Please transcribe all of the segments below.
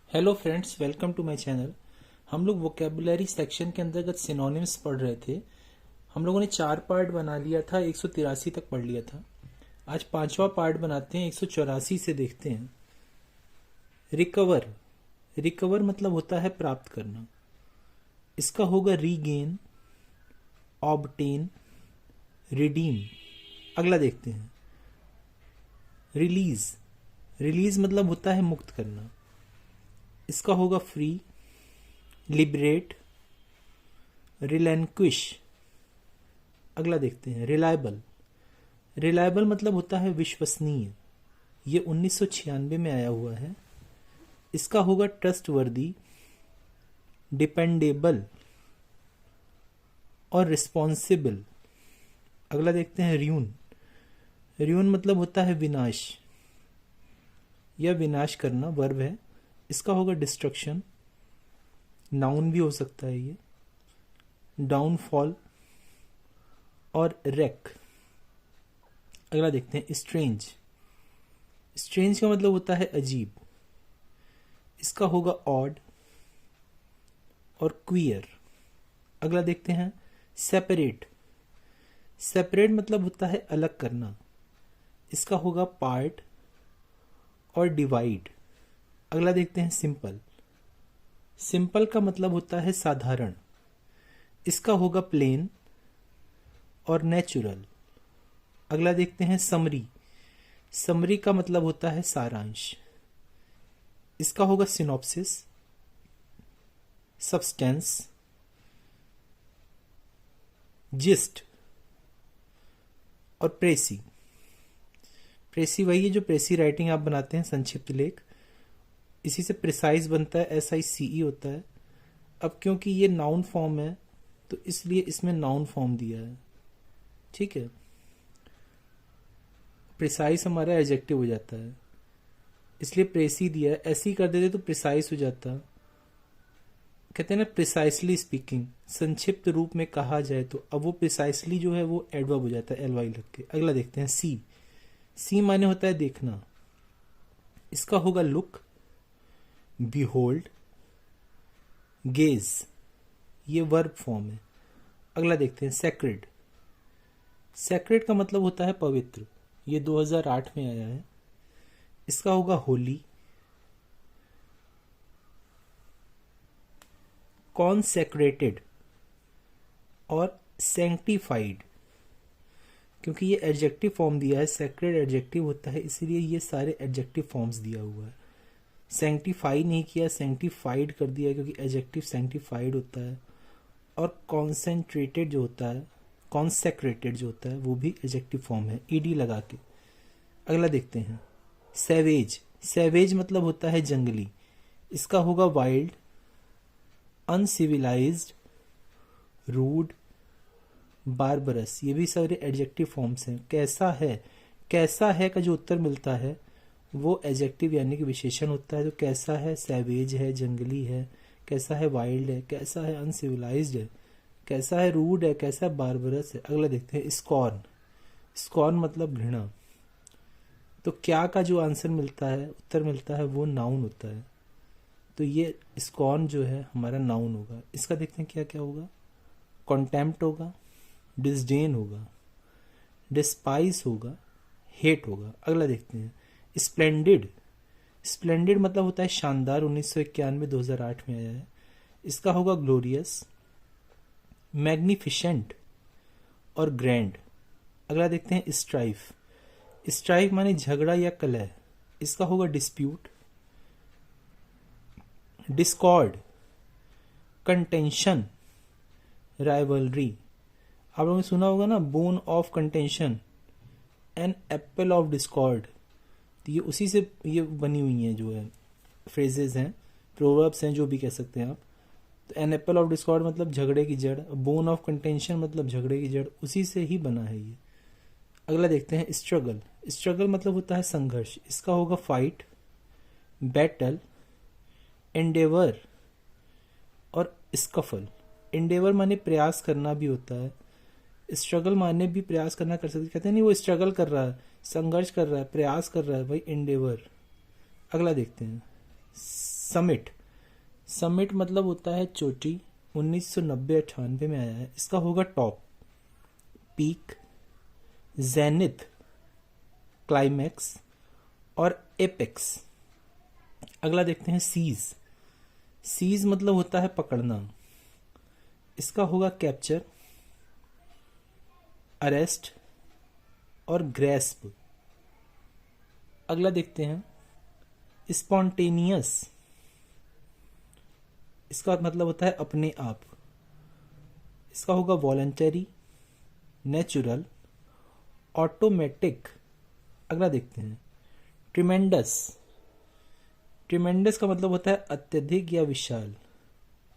Hello friends, welcome to my channel. हम लोग vocabulary section के अंतर्गत सिनोनिम्स पढ़ रहे थे। हम लोगों ने 4 पार्ट बना लिया था, 183 तक पढ़ लिया था। आज 5वां पार्ट बनाते हैं, 184 से देखते हैं। रिकवर। रिकवर मतलब होता है प्राप्त करना। इसका होगा रीगेन, ऑब्टेन, रिडीम। अगला देखते हैं। रिलीज। रिलीज मतलब होता है मुक्त करना। इसका होगा फ्री, लिबरेट, रिलैंक्विश। अगला देखते हैं। रिलायबल। रिलायबल मतलब होता है विश्वसनीय। ये 1996 में आया हुआ है। इसका होगा ट्रस्ट वर्दी, डिपेंडेबल और रिस्पॉन्सिबल। अगला देखते हैं। र्यून। र्यून मतलब होता है विनाश या विनाश करना, वर्ब है। इसका होगा डिस्ट्रक्शन, नाउन भी हो सकता है ये। डाउनफॉल और रेक। अगला देखते हैं। स्ट्रेंज। स्ट्रेंज का मतलब होता है अजीब। इसका होगा ऑड और क्वियर। अगला देखते हैं। सेपरेट। सेपरेट मतलब होता है अलग करना। इसका होगा पार्ट और डिवाइड। अगला देखते हैं। सिंपल। सिंपल का मतलब होता है साधारण। इसका होगा प्लेन और नेचुरल। अगला देखते हैं। समरी। समरी का मतलब होता है सारांश। इसका होगा सिनॉप्सिस, सब्सटेंस, जिस्ट और प्रेसी। प्रेसी वही है जो प्रेसी राइटिंग आप बनाते हैं, संक्षिप्त लेख। इसी से प्रिसाइज बनता है, SICE होता है। अब क्योंकि ये नाउन फॉर्म है तो इसलिए इसमें नाउन फॉर्म दिया है, ठीक है। प्रिसाइज हमारा एडजेक्टिव हो जाता है, इसलिए प्रेसी दिया है। ऐसे ही कर देते तो प्रिसाइज हो जाता। कहते हैं ना प्रिसाइसली स्पीकिंग, संक्षिप्त रूप में कहा जाए तो। अब वो प्रिसाइसली जो है वो एडवर्ब हो जाता है LY लग के। अगला देखते हैं। सी। सी माने होता है देखना। इसका होगा लुक, बिहोल्ड, गेज। ये वर्ब फॉर्म है। अगला देखते हैं। सेक्रेड। सेक्रेड का मतलब होता है पवित्र। ये 2008 में आया है। इसका होगा होली, कॉन्सेक्रेटेड और सैंक्टिफाइड। क्योंकि ये एडजेक्टिव फॉर्म दिया है, सेक्रेड एडजेक्टिव होता है, इसीलिए ये सारे एडजेक्टिव फॉर्म्स दिया हुआ है। सैंक्टिफाई नहीं किया, सैंक्टिफाइड कर दिया, क्योंकि एडजेक्टिव सैंक्टिफाइड होता है। और कॉन्सेंट्रेटेड जो होता है, कॉन्सेक्रेटेड जो होता है, वो भी एडजेक्टिव फॉर्म है, ED लगा के। अगला देखते हैं। सैवेज। सैवेज मतलब होता है जंगली। इसका होगा वाइल्ड, अनसिविलाइज्ड, रूड, बारबरस। ये भी सारे एडजेक्टिव फॉर्म्स हैं। कैसा है, कैसा है का जो उत्तर मिलता है वो एडजेक्टिव यानी कि विशेषण होता है। तो कैसा है, सैवेज है, जंगली है। कैसा है, वाइल्ड है। कैसा है, अनसिविलाइज्ड है। कैसा है, रूड है। कैसा है, बारबरस है। अगला देखते हैं। स्कॉर्न। स्कॉर्न मतलब घृणा। तो क्या का जो आंसर मिलता है, उत्तर मिलता है, वो नाउन होता है। तो ये स्कॉर्न जो है हमारा नाउन होगा। इसका देखते हैं क्या क्या होगा। कॉन्टेम्प्ट होगा, डिसडेन होगा, डिस्पाइस होगा, हेट होगा। अगला देखते हैं। स्प्लेंडिड। स्प्लेंडिड मतलब होता है शानदार, 1991 2008 में आया है। इसका होगा ग्लोरियस, मैग्निफिशेंट और ग्रैंड। अगला देखते हैं। स्ट्राइफ। स्ट्राइफ माने झगड़ा या कलह। इसका होगा डिस्प्यूट, डिस्कॉर्ड, कंटेंशन, राइवलरी। आप लोगों ने सुना होगा ना, bone of contention an apple of discord. तो ये उसी से ये बनी हुई हैं, जो है फ्रेजेस हैं, प्रोवर्ब्स हैं, जो भी कह सकते हैं आप। तो एन एप्पल ऑफ डिस्कॉर्ड मतलब झगड़े की जड़, बोन ऑफ कंटेंशन मतलब झगड़े की जड़, उसी से ही बना है ये। अगला देखते हैं। स्ट्रगल। स्ट्रगल मतलब होता है संघर्ष। इसका होगा फाइट, बैटल, एंडेवर और स्कफल। एंडेवर माने प्रयास करना भी होता है, स्ट्रगल माने भी प्रयास करना कर सकते। कहते हैं नहीं वो स्ट्रगल कर रहा है, संघर्ष कर रहा है, प्रयास कर रहा है, भाई एंडेवर। अगला देखते हैं। समिट, समिट मतलब होता है चोटी, 1990-98 में आया है, इसका होगा टॉप, पीक, जेनिथ, क्लाइमैक्स और एपेक्स। अगला देखते हैं सीज, सीज मतलब होता है पकड़ना, इसका होगा कैप्चर, अरेस्ट और ग्रेस्प। अगला देखते हैं स्पॉन्टेनियस, इसका मतलब होता है अपने आप, इसका होगा वॉलंटरी, नेचुरल, ऑटोमेटिक। अगला देखते हैं ट्रिमेंडस, ट्रिमेंडस का मतलब होता है अत्यधिक या विशाल,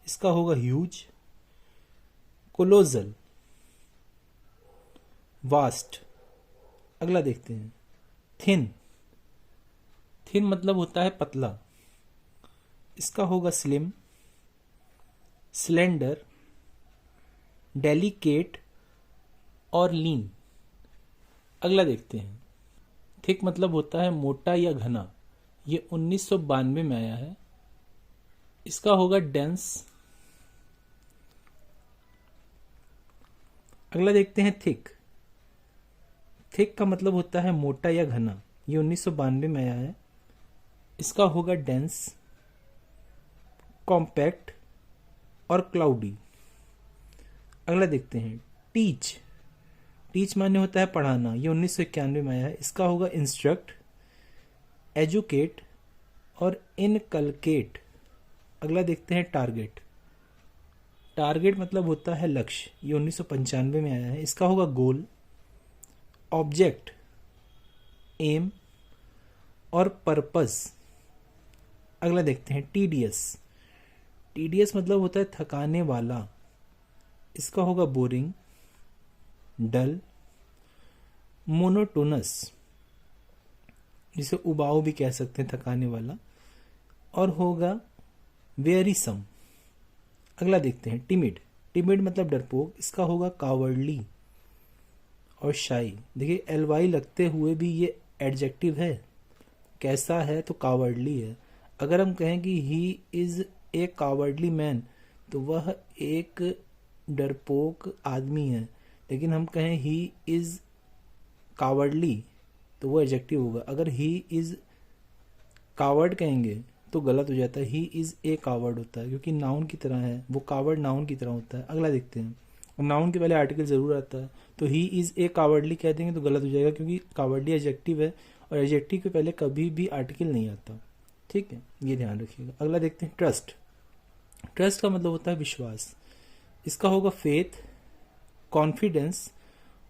इसका होगा ह्यूज, कोलोजल, वास्ट। अगला देखते हैं थिन, थिन मतलब होता है पतला, इसका होगा स्लिम, स्लेंडर, डेलिकेट और लीन। अगला देखते हैं थिक मतलब होता है मोटा या घना, ये 1992 में आया है, इसका होगा डेंस। अगला देखते हैं थिक, थिक का मतलब होता है मोटा या घना, ये 1992 में आया है, इसका होगा डेंस, कॉम्पैक्ट और क्लाउडी। अगला देखते हैं टीच, टीच माने होता है पढ़ाना, ये 1991 में आया है, इसका होगा इंस्ट्रक्ट, एजुकेट और इनकलकेट। अगला देखते हैं टारगेट, टारगेट मतलब होता है लक्ष्य, ये 1995 में आया है, इसका होगा गोल, ऑब्जेक्ट, एम और पर्पस। अगला देखते हैं टीडियस, टीडियस मतलब होता है थकाने वाला, इसका होगा बोरिंग, डल, मोनोटोनस, जिसे उबाऊ भी कह सकते हैं थकाने वाला, और होगा वेयरीसम। अगला देखते हैं टिमिड, टिमिड मतलब डरपोक, इसका होगा कावर्डली और शाई। देखिए एलवाई लगते हुए भी ये एडजेक्टिव है, कैसा है तो कावर्डली है। अगर हम कहें कि he is a cowardly man तो वह एक डरपोक आदमी है, लेकिन हम कहें ही इज कावर्डली तो वो एडजेक्टिव होगा। अगर ही इज कावर्ड कहेंगे तो गलत हो जाता है, ही इज ए कावर्ड होता है, क्योंकि नाउन की तरह है, वो कावर्ड नाउन की तरह होता है। अगला देखते हैं, नाउन के पहले आर्टिकल जरूर आता है, तो ही इज ए कावर्डली कह देंगे तो गलत हो जाएगा, क्योंकि कावर्डली एडजेक्टिव है और एडजेक्टिव के पहले कभी भी आर्टिकल नहीं आता। ठीक है, ये ध्यान रखिएगा। अगला देखते हैं ट्रस्ट, ट्रस्ट का मतलब होता है विश्वास, इसका होगा फेथ, कॉन्फिडेंस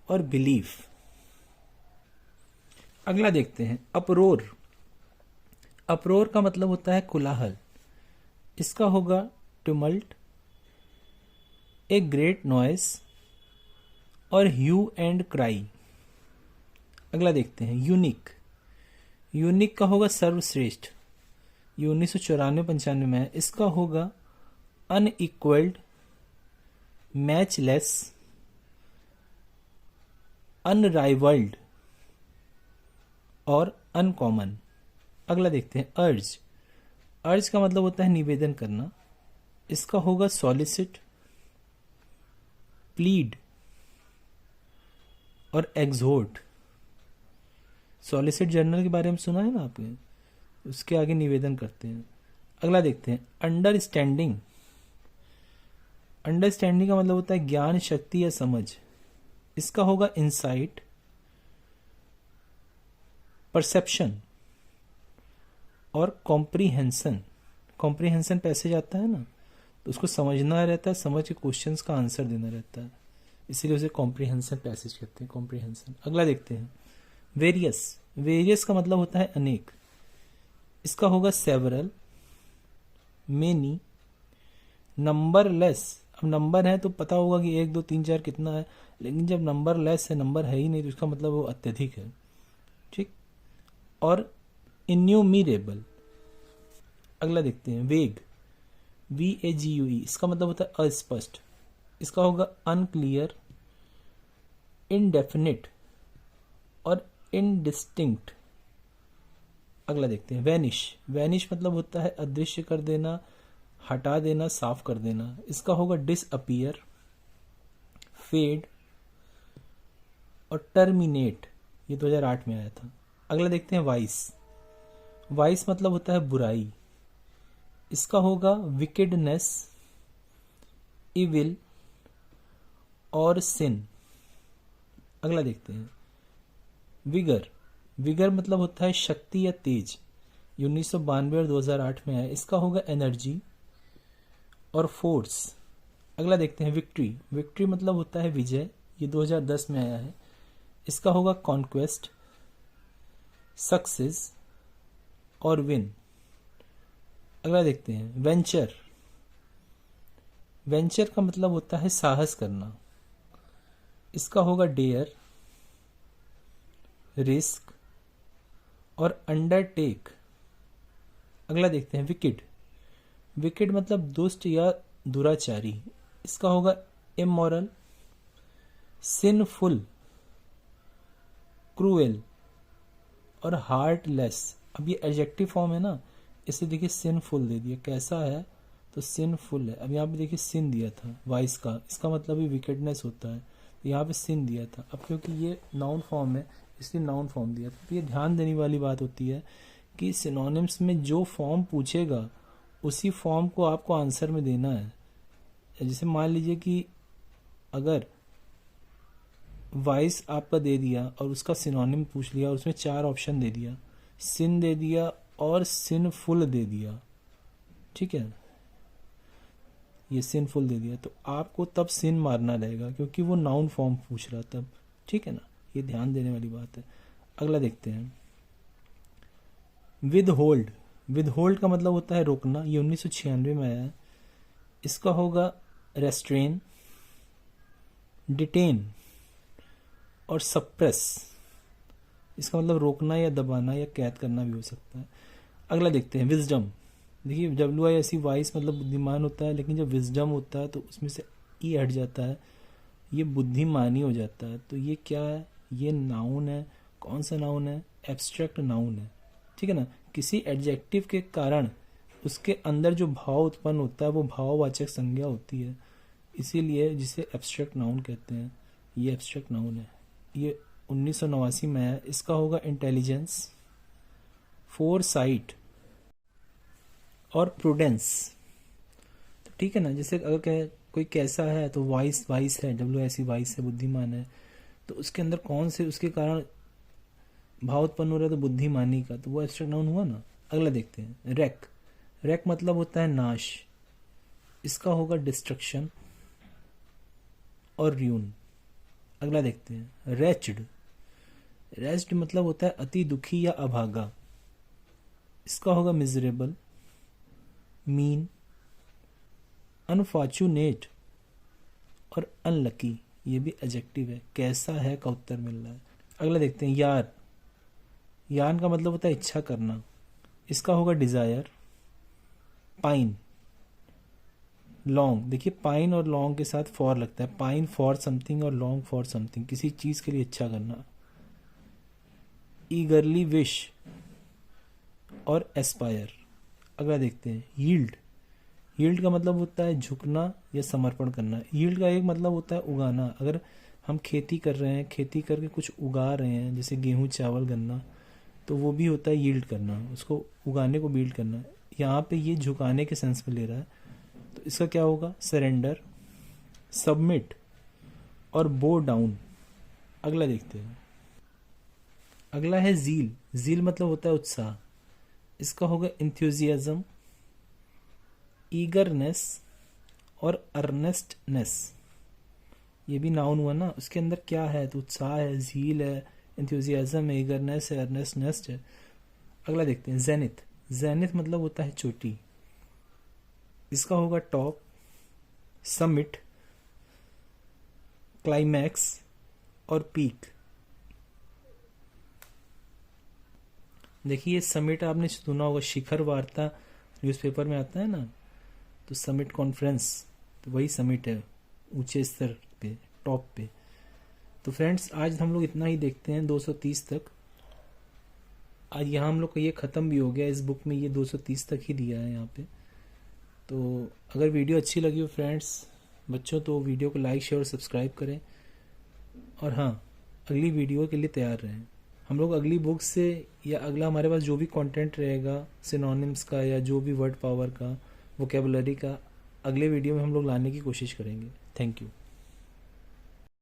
और बिलीफ। अगला देखते हैं अप्रोर, अप्रोर का मतलब होता है कोलाहल, इसका होगा टुमल्ट, ए ग्रेट नॉइस और ह्यू एंड क्राई। अगला देखते हैं यूनिक, यूनिक का होगा सर्वश्रेष्ठ, ये 1994-95 में है, इसका होगा अनइक्वल्ड, मैचलेस, अनराइवल्ड और अनकॉमन। अगला देखते हैं अर्ज, अर्ज का मतलब होता है निवेदन करना, इसका होगा सॉलिसिट, प्लीड और एग्जोर्ट। सॉलिसिट जर्नल के बारे में सुना है ना आपने, उसके आगे निवेदन करते हैं। अगला देखते हैं अंडरस्टैंडिंग, अंडरस्टैंडिंग का मतलब होता है ज्ञान, शक्ति या समझ, इसका होगा इंसाइट, परसेप्शन और कॉम्प्रीहेंशन। कॉम्प्रीहेंशन पैसेज आता है ना, तो उसको समझना रहता है, समझ के क्वेश्चंस का आंसर देना रहता है, इसीलिए उसे कॉम्प्रीहेंशन पैसेज कहते हैं, कॉम्प्रीहेंशन। अगला देखते हैं वेरियस, वेरियस का मतलब होता है अनेक, इसका होगा सेवरल, मेनी, नंबरलेस। अब नंबर है तो पता होगा कि 1 2 3 4 कितना है, लेकिन जब नंबर लेस है, नंबर है ही नहीं, तो इसका मतलब वो अत्यधिक है। ठीक, और इन्यूमरेबल। अगला देखते हैं वेग, VAGUE, इसका मतलब होता है अस्पष्ट, इसका होगा अनक्लियर, इनडेफिनिट और इनडिस्टिंक्ट। अगला देखते हैं वैनिश। वैनिश मतलब होता है अदृश्य कर देना, हटा देना, साफ कर देना। इसका होगा डिसअपियर, फेड और टर्मिनेट। ये 2008 में आया था। अगला देखते हैं वाइस। वाइस मतलब होता है बुराई। इसका होगा विकेडनेस, इविल और सिन। अगला देखते हैं विगर। विगर मतलब होता है शक्ति या तेज। ये 1992 और 2008 में आया। इसका होगा एनर्जी और फोर्स। अगला देखते हैं विक्ट्री। विक्ट्री मतलब होता है विजय। ये 2010 में आया है। इसका होगा कॉन्क्वेस्ट, सक्सेस और विन। अगला देखते हैं वेंचर। वेंचर का मतलब होता है साहस करना। इसका होगा डेयर, रिस्क और अंडरटेक। अगला देखते हैं विकेड। विकेड मतलब दुष्ट या दुराचारी। इसका होगा इमोरल, सिनफुल, क्रूएल और हार्टलेस। अब ये एडजेक्टिव फॉर्म है ना, इसे देखिए सिनफुल दे दिया। कैसा है तो सिनफुल है। अब यहाँ पे देखिए सिन दिया था वाइस का, इसका मतलब भी विकेडनेस होता है। तो यहाँ पे सिन दिया था। अब क्योंकि ये नाउन फॉर्म है इसलिए नाउन फॉर्म दिया था। तो ये ध्यान देने वाली बात होती है कि सिनोनिम्स में जो फॉर्म पूछेगा उसी फॉर्म को आपको आंसर में देना है। जैसे मान लीजिए कि अगर वाइस आपका दे दिया और उसका सिनोनिम पूछ लिया और उसमें 4 ऑप्शन दे दिया, सिन दे दिया और सिनफुल दे दिया, ठीक है, ये सिनफुल दे दिया, तो आपको तब सिन मारना रहेगा क्योंकि वो नाउन फॉर्म पूछ रहा तब, ठीक है ना। ये ध्यान देने वाली बात है। अगला देखते हैं विद होल्ड। विद होल्ड का मतलब होता है रोकना। ये 1996 में आया है। इसका होगा रेस्ट्रेन, डिटेन और सप्रेस। इसका मतलब रोकना या दबाना या कैद करना भी हो सकता है। अगला देखते हैं विजडम। देखिए WISE वाइस मतलब बुद्धिमान होता है, लेकिन जब विजडम होता है तो उसमें से ई हट जाता है, ये बुद्धिमानी हो जाता है। तो ये क्या है, ये नाउन है। कौन सा नाउन है, एब्स्ट्रैक्ट नाउन है, ठीक है ना। किसी एडजेक्टिव के कारण उसके अंदर जो भाव उत्पन्न होता है वो भाववाचक संज्ञा होती है, इसीलिए जिसे एब्स्ट्रैक्ट नाउन कहते हैं। ये एब्स्ट्रैक्ट नाउन है। ये 1989 में है। इसका होगा इंटेलिजेंस, फोरसाइट और प्रूडेंस। तो ठीक है ना। जैसे अगर कोई कैसा है तो वाइस वाइस है, WISE वाइस है, बुद्धिमान है, तो उसके अंदर कौन से उसके कारण भाव उत्पन्न हो रहा है तो बुद्धिमानी का, तो वो एब्स्ट्रैक्ट नाउन हुआ ना। अगला देखते हैं रैक। रैक मतलब होता है नाश। इसका होगा डिस्ट्रक्शन और र्यून। अगला देखते हैं रेच्ड। रेच्ड मतलब होता है अति दुखी या अभागा। इसका होगा मिजरेबल, मीन, अनफॉर्चुनेट और अनलकी। ये भी एडजेक्टिव है। कैसा है का उत्तर मिल रहा है। अगला देखते हैं यार। यान का मतलब होता है इच्छा करना। इसका होगा डिजायर, पाइन, लॉन्ग। देखिए पाइन और लॉन्ग के साथ फॉर लगता है। पाइन फॉर समथिंग और लॉन्ग फॉर समथिंग, किसी चीज के लिए इच्छा करना। ईगरली विश और एस्पायर। अगला देखते हैं यील्ड। यील्ड का मतलब होता है झुकना या समर्पण करना। यील्ड का एक मतलब होता है उगाना। अगर हम खेती कर रहे हैं, खेती करके कुछ उगा रहे हैं, जैसे गेहूं, चावल, गन्ना, तो वो भी होता है यील्ड करना। उसको उगाने को बिल्ड करना। यहाँ पे ये झुकाने के सेंस में ले रहा है, तो इसका क्या होगा सरेंडर, सबमिट और बो डाउन। अगला देखते हैं। अगला है जील। जील मतलब होता है उत्साह। इसका होगा इंथ्यूजियाज्म, ईगरनेस और अर्नेस्टनेस। ये भी नाउन हुआ ना। उसके अंदर क्या है तो उत्साह है, झील है, इंथ्यूजियाज्म है, ईगरनेस है, अर्नेस्टनेस है। अगला देखते हैं जेनिथ। जेनिथ मतलब होता है चोटी। इसका होगा टॉप, समिट, क्लाइमैक्स और पीक। देखिए समिट आपने सुना होगा, शिखर वार्ता न्यूज़पेपर में आता है ना, तो समिट कॉन्फ्रेंस, तो वही समिट है, ऊंचे स्तर पे, टॉप पे। तो फ्रेंड्स आज हम लोग इतना ही देखते हैं 230 तक। आज यहाँ हम लोग का ये ख़त्म भी हो गया, इस बुक में ये 230 तक ही दिया है यहाँ पे। तो अगर वीडियो अच्छी लगी हो फ्रेंड्स बच्चों, तो वीडियो को लाइक शेयर और सब्सक्राइब करें। और हाँ, अगली वीडियो के लिए तैयार रहें। हम लोग अगली बुक से या अगला हमारे पास जो भी कंटेंट रहेगा सिनोनिम्स का या जो भी वर्ड पावर का, वोकेबलरी का, अगले वीडियो में हम लोग लाने की कोशिश करेंगे। Thank you.